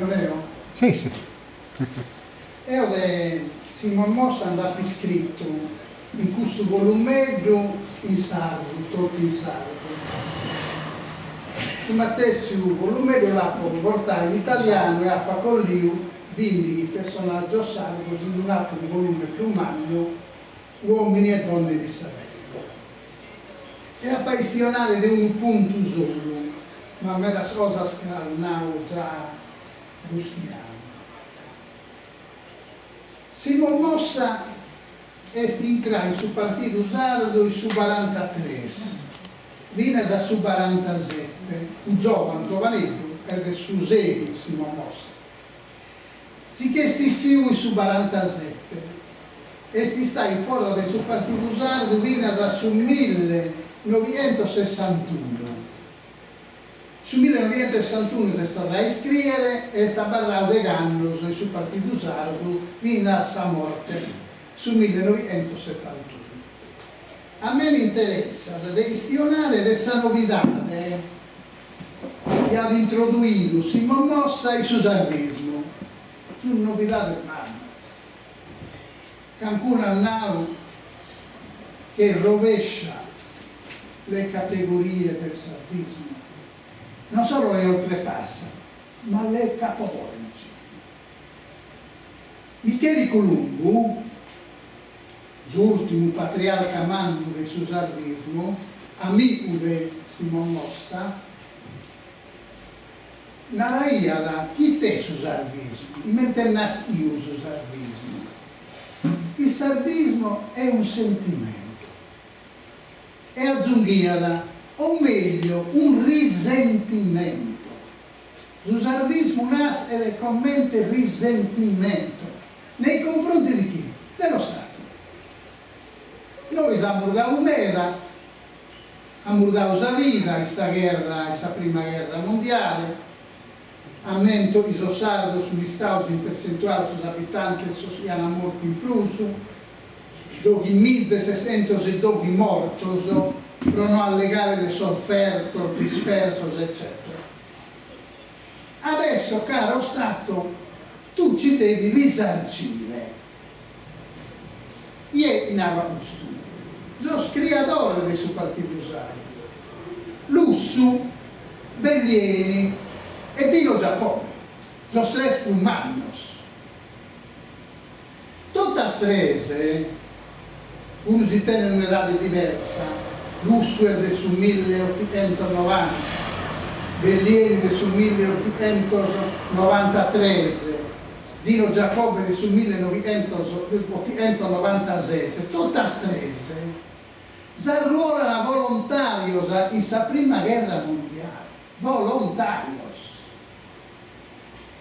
Leo? Sì, sì. Io Simon Mossa andava scritto in questo volumeggio in sardo, tutto in sardo. Su Mattessi volumeggio l'ha portato in italiano e ha fatto lì bindi personaggio sardo in un altro volume più magno, uomini e donne di Savello. E appassionare di un punto solo, ma a me la cosa scalnavo già gustiamo. Simon Mossa è entrato sul partito sardo su 43, viene da su 47, un giovanetto, è su 6 Simon Mossa. Si chiesti su 47, e si sta fuori del suo partito sardo, viene da su 1961. Su 1961 si sta a iscrivere e sta parlando di anni sul partito sardo fino a sua morte su 1971. A me mi interessa di questionare questa novità che ha introdotto Simon Mossa il sardismo, su novità del Marmas. Qualcuno ha nato che rovescia le categorie del sardismo, non solo le oltrepassa, ma le capovolge. Michele Colombo, l'ultimo patriarca manno del sardismo, amico di Simon Mossa, naraia da chi te il sardismo, mentre nasce io il sardismo. Il sardismo è un sentimento, e aggiungiada, o meglio, un risentimento. Il sardismo nasce ed è commente risentimento. Nei confronti di chi? Dello Stato. Noi siamo murdato un'era, abbiamo murdato la vita, questa guerra, questa prima guerra mondiale, aumento i sardos sugli stati in percentuale sugli abitanti hanno morto in plus, dopo 1600 dopo morti, per non allegare del sofferto, dispersos, eccetera. Adesso, caro Stato, tu ci devi risarcire. Io in Avagusto, sono scriatore del suo partito sardo, Lussu, Bellieni e Dino Giacobbe, sono tre spumagnos. Tutte strese, uno si tiene in un'età diversa, Lussu è del su 1890, Bellieni del su 1893, Dino Giacobbe del su 1996, tutte strese, s'arruolano volontarios in questa prima guerra mondiale, volontarios.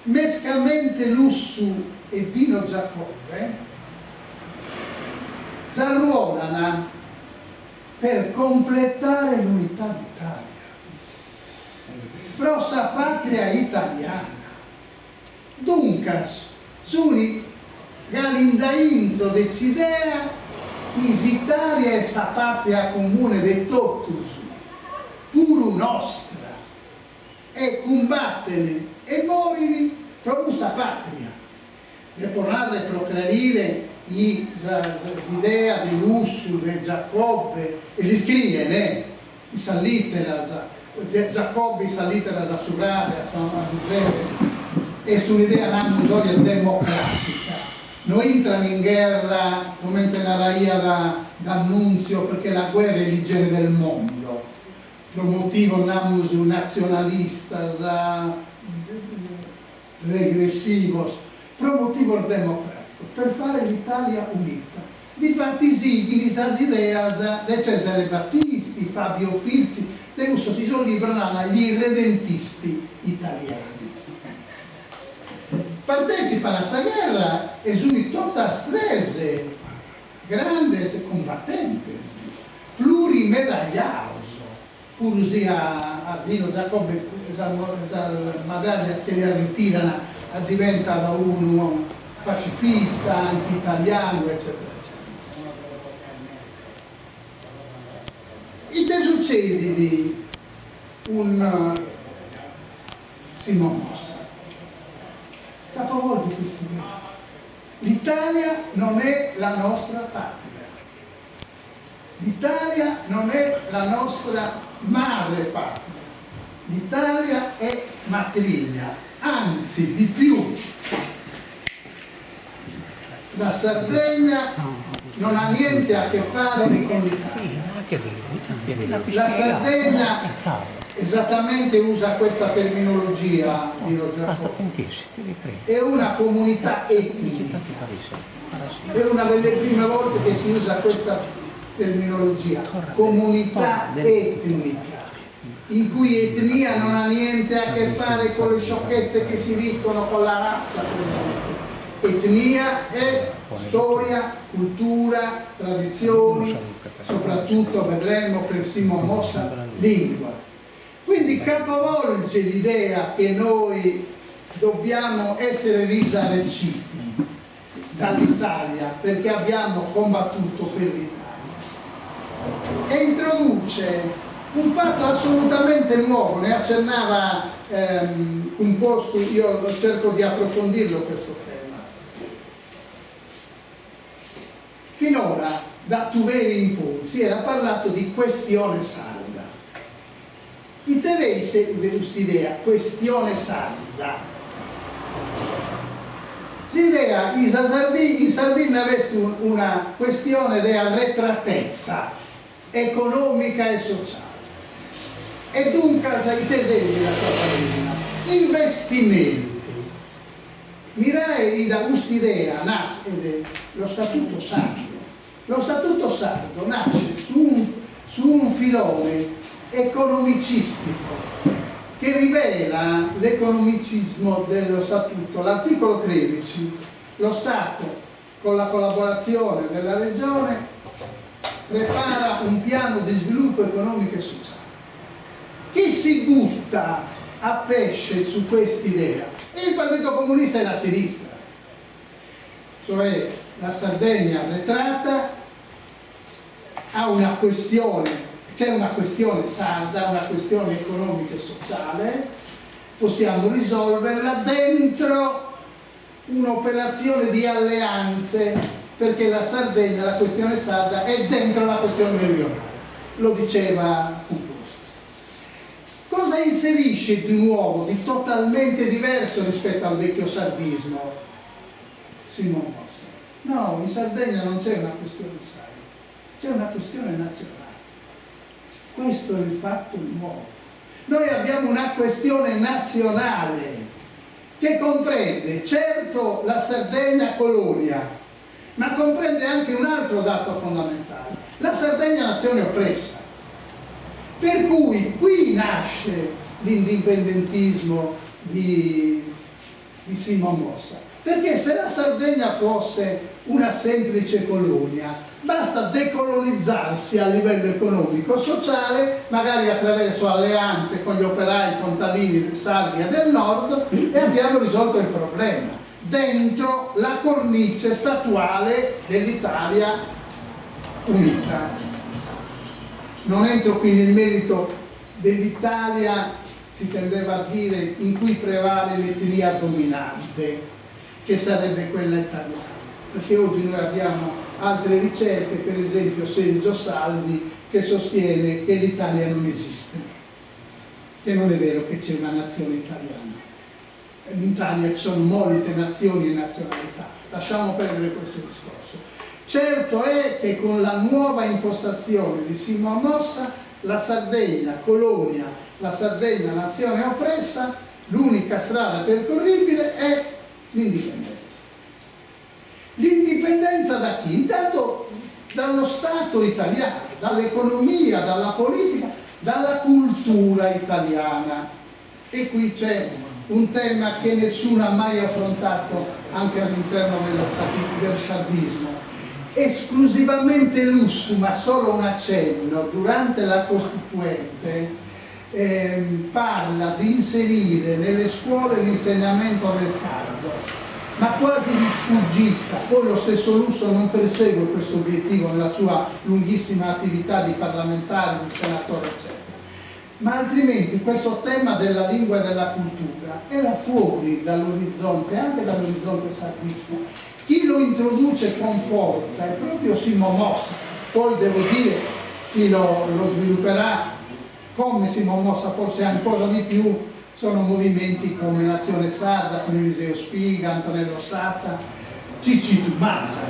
Mescamente Lussu e Dino Giacobbe s'arruolano per completare l'unità d'Italia, prossa patria italiana. Dunque, suni galindaintro desidera Italia e sa patria comune de totus, puru nostra, e combattere e morire per questa patria. E tornare a procreare l'idea di Lussu, di Giacobbe, e li scrive, questa lettera, Giacobbe sa lettera a Surate, a San Giuseppe, è un'idea democratica. Non entrano in guerra come nella d'annunzio perché la guerra è l'igiene del mondo. Per motivo namus nazionalistas, regressivos, per motivo democratico, per fare l'Italia unita. Difatti sigli queste idee di Cesare Battisti, Fabio Filzi, di questo si sono librano agli irredentisti italiani. Partecipano a questa guerra e sono tutte strese, grandi combattenti, plurimedagliados, pur sia a Dino Giacobbe, la medaglia che li ritirano, diventa da uno pacifista, anti-italiano, eccetera, eccetera. E che succede di un Simon Mossa? capovolge questa idea. L'Italia non è la nostra patria. L'Italia non è la nostra madre patria. L'Italia è matriglia, anzi di più. La Sardegna non ha niente a che fare con l'Italia. La Sardegna esattamente usa questa terminologia, è una comunità etnica. È una delle prime volte che si usa questa terminologia, comunità etnica, in cui etnia non ha niente a che fare con le sciocchezze che si dicono con la razza. Etnia è storia, cultura, tradizioni, soprattutto vedremo per Simon Mossa, lingua. Quindi capovolge l'idea che noi dobbiamo essere risarciti dall'Italia perché abbiamo combattuto per l'Italia. E introduce un fatto assolutamente nuovo, ne accennava un posto, io cerco di approfondirlo questo tema. Finora, da Tuveri in poi, si era parlato di questione sarda. I tedeschi questa idea, questione sarda. Si idea, in Sardegna avesse una questione di arretratezza economica e sociale. E dunque i tesori della Sardegna, investimenti. Mirai da quest'idea nasce lo Statuto Sardo. Lo Statuto Sardo nasce su un filone economicistico che rivela l'economicismo dello Statuto. L'articolo 13, lo Stato con la collaborazione della Regione prepara un piano di sviluppo economico e sociale. Chi si butta a pesce su quest'idea? Il Partito Comunista e la sinistra, cioè la Sardegna arretrata ha una questione, c'è una questione sarda, una questione economica e sociale, possiamo risolverla dentro un'operazione di alleanze, perché la Sardegna, la questione sarda è dentro la questione meridionale, lo diceva Cuposto. Cosa inserisce di nuovo, di totalmente diverso rispetto al vecchio sardismo Simon Mossa? No, in Sardegna non c'è una questione sarda, c'è una questione nazionale. Questo è il fatto nuovo. Noi abbiamo una questione nazionale che comprende certo la Sardegna colonia, ma comprende anche un altro dato fondamentale: la Sardegna nazione oppressa. Per cui qui nasce l'indipendentismo di Simon Mossa, perché se la Sardegna fosse una semplice colonia, basta decolonizzarsi a livello economico, sociale, magari attraverso alleanze con gli operai contadini sardi e del nord, e abbiamo risolto il problema dentro la cornice statuale dell'Italia unita. Non entro qui nel merito dell'Italia, si tendeva a dire, in cui prevale l'etnia dominante, che sarebbe quella italiana, perché oggi noi abbiamo altre ricerche, per esempio Sergio Salvi, che sostiene che l'Italia non esiste, che non è vero che c'è una nazione italiana. In Italia ci sono molte nazioni e nazionalità, lasciamo perdere questo discorso. Certo è che con la nuova impostazione di Simon Mossa, la Sardegna colonia, la Sardegna nazione oppressa, l'unica strada percorribile è l'indipendenza. L'indipendenza da chi? Intanto dallo Stato italiano, dall'economia, dalla politica, dalla cultura italiana. E qui c'è un tema che nessuno ha mai affrontato anche all'interno del sardismo. Esclusivamente Lussu, ma solo un accenno, durante la Costituente parla di inserire nelle scuole l'insegnamento del sardo, ma quasi di sfuggita. Poi lo stesso Lussu non persegue questo obiettivo nella sua lunghissima attività di parlamentare, di senatore, eccetera. ma altrimenti questo tema della lingua e della cultura era fuori dall'orizzonte, anche dall'orizzonte sardista. Chi lo introduce con forza è proprio Simo Mossa. Poi devo dire, chi lo svilupperà come Simo Mossa, forse ancora di più, sono movimenti come Nazione Sarda, come Eliseo Spiga, Antonello Satta, Cicci Tomasa,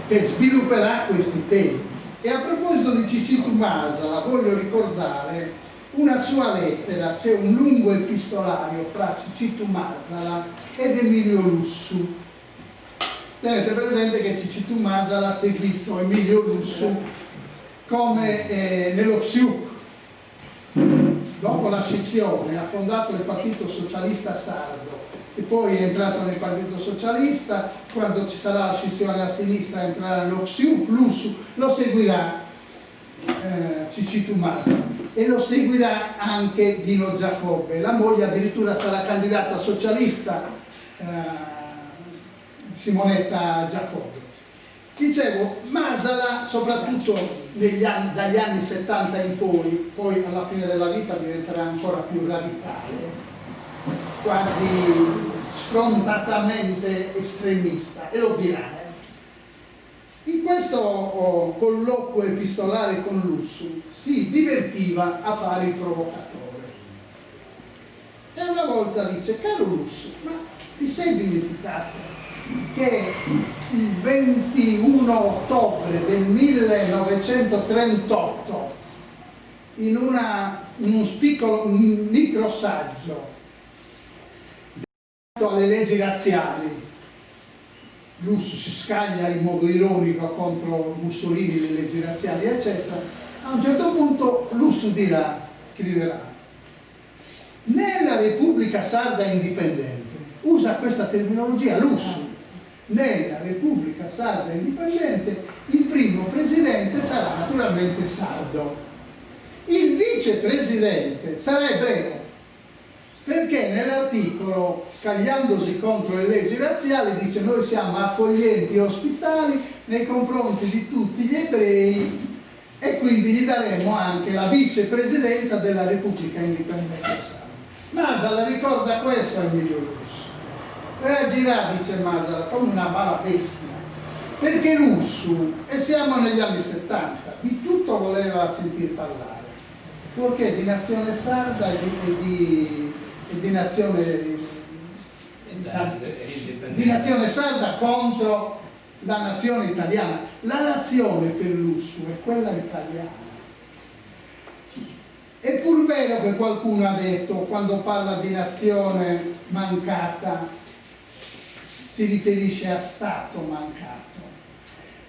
che svilupperà questi temi. E a proposito di Cicci Tomasa, voglio ricordare una sua lettera, c'è un lungo epistolario fra Cicci Tomasa ed Emilio Lussu. Tenete presente che Cicci Tomasa ha seguito Emilio Lussu come nello PSIUC. Dopo la scissione ha fondato il Partito Socialista Sardo e poi è entrato nel Partito Socialista. Quando ci sarà la scissione a sinistra entrerà nello PSIUC. Lussu lo seguirà Cicci Tomasa e lo seguirà anche Dino Giacobbe. La moglie addirittura sarà candidata socialista, Simonetta Giacobbe. Dicevo, Masala, soprattutto dagli anni 70 in poi alla fine della vita diventerà ancora più radicale, quasi sfrontatamente estremista, e lo dirà. In questo colloquio epistolare con Lussu si divertiva a fare il provocatore. E una volta dice: caro Lussu, ma ti sei dimenticato che il 21 ottobre del 1938 in un piccolo microsaggio alle leggi razziali, Lussu si scaglia in modo ironico contro Mussolini, le leggi razziali eccetera, a un certo punto Lussu scriverà: nella Repubblica Sarda Indipendente, usa questa terminologia Lussu, nella Repubblica Sarda Indipendente il primo presidente sarà naturalmente sardo, il vicepresidente sarà ebreo, perché nell'articolo, scagliandosi contro le leggi razziali, dice: noi siamo accoglienti e ospitali nei confronti di tutti gli ebrei e quindi gli daremo anche la vicepresidenza della Repubblica Indipendente Sarda. Masala ricorda questo a Emilio Lussu. Reagirà, dice Masala, come una bala bestia, perché Lussu, e siamo negli anni 70, di tutto voleva sentir parlare, fuorché di nazione sarda e di nazione sarda contro la nazione italiana. La nazione per Lussu è quella italiana. È pur vero che qualcuno ha detto, quando parla di nazione mancata, si riferisce a Stato mancato.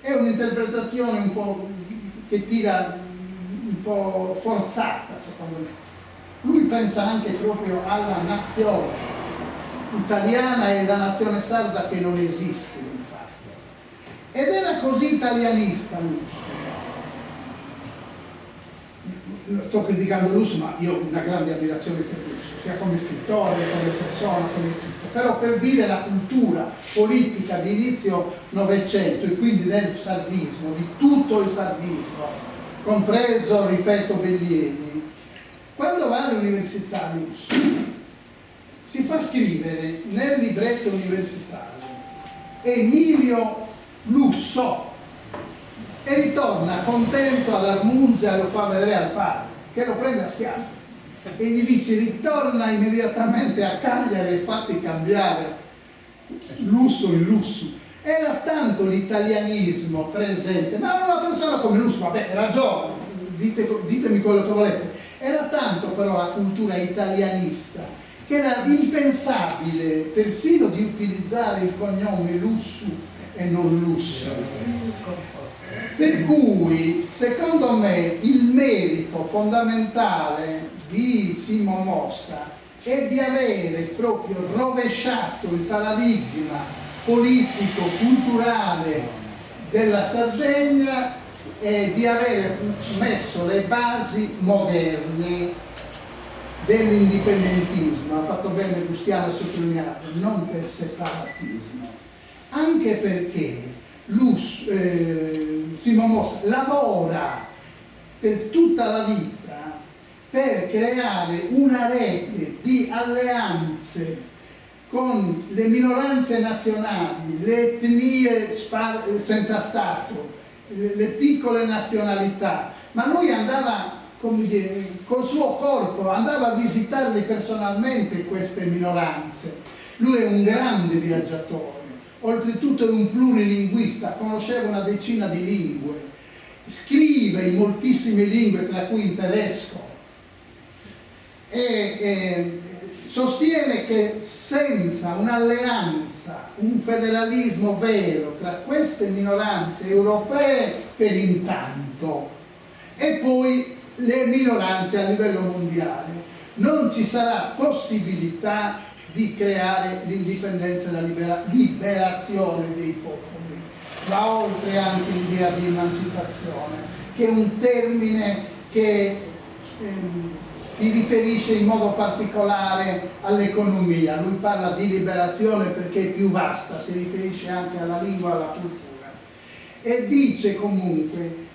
È un'interpretazione un po' che tira un po' forzata, secondo me. Lui pensa anche proprio alla nazione italiana e la nazione sarda che non esiste di fatto. Ed era così italianista Lussu. Sto criticando Lussu, ma io ho una grande ammirazione per Lussu, sia come scrittore, come persona, come tutto. Però per dire la cultura politica di inizio Novecento e quindi del sardismo, di tutto il sardismo, compreso, ripeto, Bellieni, quando va all'università Lussu si fa scrivere nel libretto universitario Emilio Lusso e ritorna contento ad Armungia e lo fa vedere al padre, che lo prende a schiaffi e gli dice: ritorna immediatamente a Cagliari e fatti cambiare Lussu in Lussu. Era tanto l'italianismo presente, ma una persona come Lussu, vabbè, era giovane, ditemi quello che volete, era tanto però la cultura italianista che era impensabile persino di utilizzare il cognome Lussu e non Lussu. Per cui, secondo me, il merito fondamentale di Simo Mossa è di avere proprio rovesciato il paradigma politico, culturale della Sardegna e di aver messo le basi moderne dell'indipendentismo. Ha fatto bene Bustiano a sottolinearlo, non del separatismo, anche perché Simo Mossa lavora per tutta la vita per creare una rete di alleanze con le minoranze nazionali, le etnie senza Stato, le piccole nazionalità, ma lui andava, come dire, col suo corpo, andava a visitarle personalmente queste minoranze. Lui è un grande viaggiatore, oltretutto è un plurilinguista, conosceva una decina di lingue, scrive in moltissime lingue, tra cui in tedesco, e sostiene che senza un'alleanza, un federalismo vero tra queste minoranze europee per intanto e poi le minoranze a livello mondiale, non ci sarà possibilità di creare l'indipendenza e la liberazione dei popoli. Va oltre anche l'idea di emancipazione, che è un termine che si riferisce in modo particolare all'economia. Lui parla di liberazione perché è più vasta, si riferisce anche alla lingua e alla cultura. E dice comunque,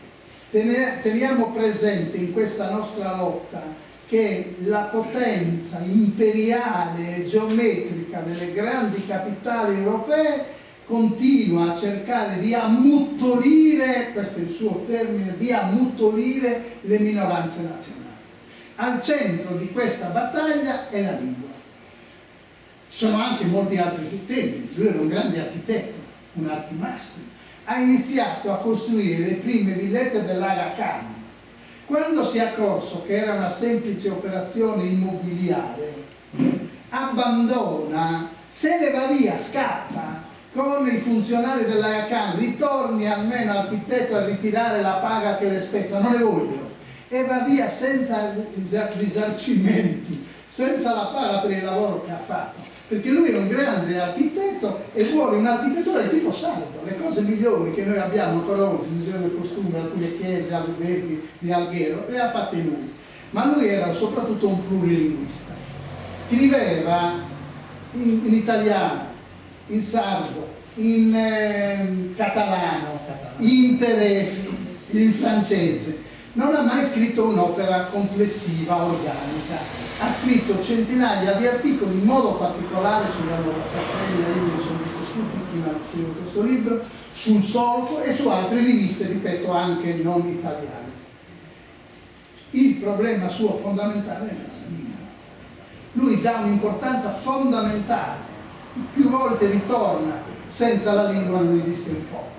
teniamo presente in questa nostra lotta che la potenza imperiale e geometrica delle grandi capitali europee continua a cercare di ammuttolire, questo è il suo termine, di ammuttolire le minoranze nazionali. Al centro di questa battaglia è la lingua. Ci sono anche molti altri temi. Lui era un grande architetto, un arcimastro. Ha iniziato a costruire le prime villette dell'Aga Khan. Quando si è accorso che era una semplice operazione immobiliare, abbandona, se ne va via, scappa con i funzionari dell'Aga Khan, ritorni almeno all'architetto a ritirare la paga che le spetta, non le voglio, e va via senza risarcimenti, senza la paga per il lavoro che ha fatto, perché lui è un grande architetto e vuole un'architettura di tipo sardo. Le cose migliori che noi abbiamo ancora oggi, il Museo del Costume, alcune chiese, alberghi di Alghero, le ha fatte lui. Ma lui era soprattutto un plurilinguista. Scriveva in italiano, in sardo, in catalano, in tedesco, in francese. Non ha mai scritto un'opera complessiva, organica. Ha scritto centinaia di articoli, in modo particolare sulla Nuova Sardegna, io mi sono visto tutti prima di scrivere questo libro, sul solco e su altre riviste, ripeto, anche non italiane. Il problema suo fondamentale è la lingua. Lui dà un'importanza fondamentale, più volte ritorna: senza la lingua non esiste un popolo,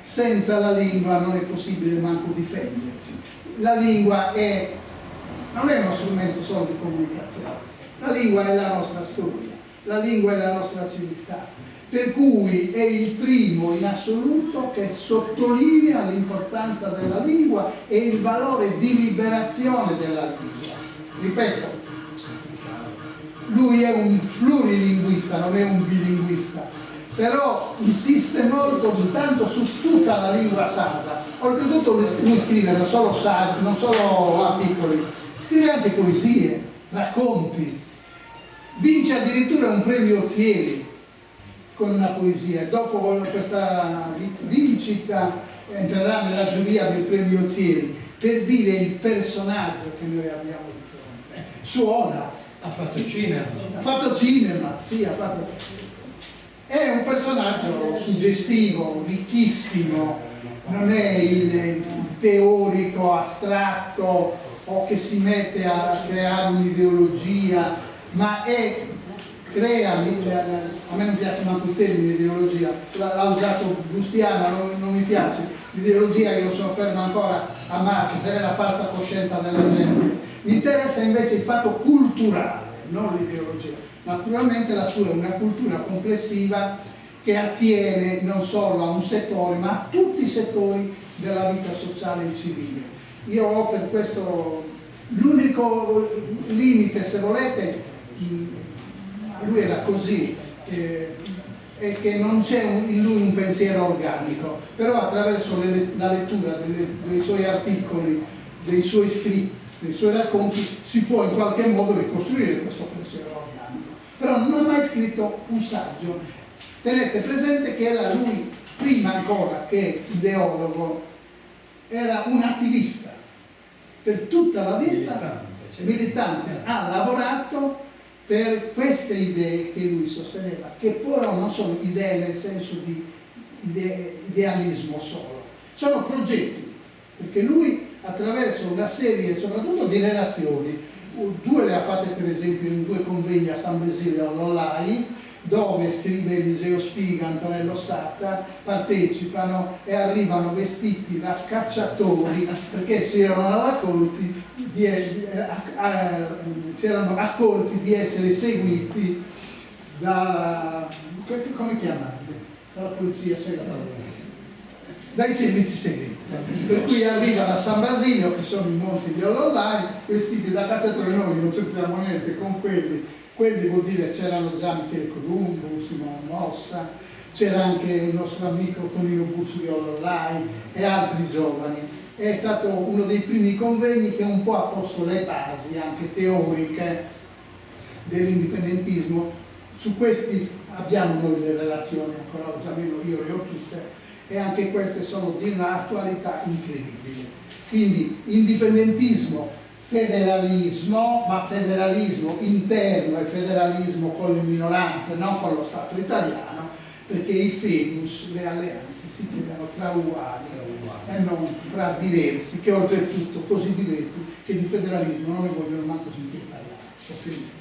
senza la lingua non è possibile manco difenderci. La lingua non è uno strumento solo di comunicazione, la lingua è la nostra storia, la lingua è la nostra civiltà, per cui è il primo in assoluto che sottolinea l'importanza della lingua e il valore di liberazione della lingua. Ripeto, lui è un plurilinguista, non è un bilinguista, però insiste molto intanto su tutta la lingua sarda. Oltretutto lui scrive non solo articoli, scrive anche poesie, racconti. Vince addirittura un premio Ozieri con una poesia. Dopo questa vincita entrerà nella giuria del premio Ozieri per dire il personaggio che noi abbiamo di fronte. Suona. Ha fatto cinema. Ha fatto cinema, sì, ha fatto. È un personaggio suggestivo, ricchissimo, non è il teorico astratto o che si mette a creare un'ideologia, ma crea, a me non piace manco il termine ideologia, l'ha usato Giustiano, non mi piace, l'ideologia io sono fermo ancora a Marx, è la falsa coscienza della gente. Mi interessa invece il fatto culturale, non l'ideologia. Naturalmente la sua è una cultura complessiva che attiene non solo a un settore, ma a tutti i settori della vita sociale e civile. Io ho per questo l'unico limite, se volete, lui era così, è che non c'è in lui un pensiero organico, però attraverso la lettura dei suoi articoli, dei suoi scritti, dei suoi racconti, si può in qualche modo ricostruire questo pensiero organico. Però non ha mai scritto un saggio. Tenete presente che era lui, prima ancora che ideologo, era un attivista. Per tutta la vita militante, ha lavorato per queste idee che lui sosteneva, che però non sono idee nel senso di idealismo solo, sono progetti, perché lui attraverso una serie soprattutto di relazioni, 2 le ha fatte per esempio in 2 convegni a San Basilio all'Olai, dove scrive Eliseo Spiga, Antonello Satta, partecipano e arrivano vestiti da cacciatori perché si erano accorti di essere seguiti da, come chiamarli? Dalla polizia segreta, dai servizi segreti. Per cui arrivano a San Basilio, che sono i monti di Ololai, vestiti da cacciatori. Noi non c'entriamo niente con quelli. Quelli vuol dire c'erano già Michele Columbo, Simone Mossa, c'era anche il nostro amico Tonino Bucci di Ololai e altri giovani. È stato uno dei primi convegni che un po' ha posto le basi anche teoriche dell'indipendentismo. Su questi abbiamo noi le relazioni, ancora oggi almeno io le ho tutte, e anche queste sono di un'attualità incredibile. Quindi indipendentismo, federalismo, ma federalismo interno e federalismo con le minoranze, non con lo Stato italiano, perché i fedus, le alleanze, si creano tra uguali e non fra diversi, che oltretutto così diversi che di federalismo non ne vogliono manco sentire parlare.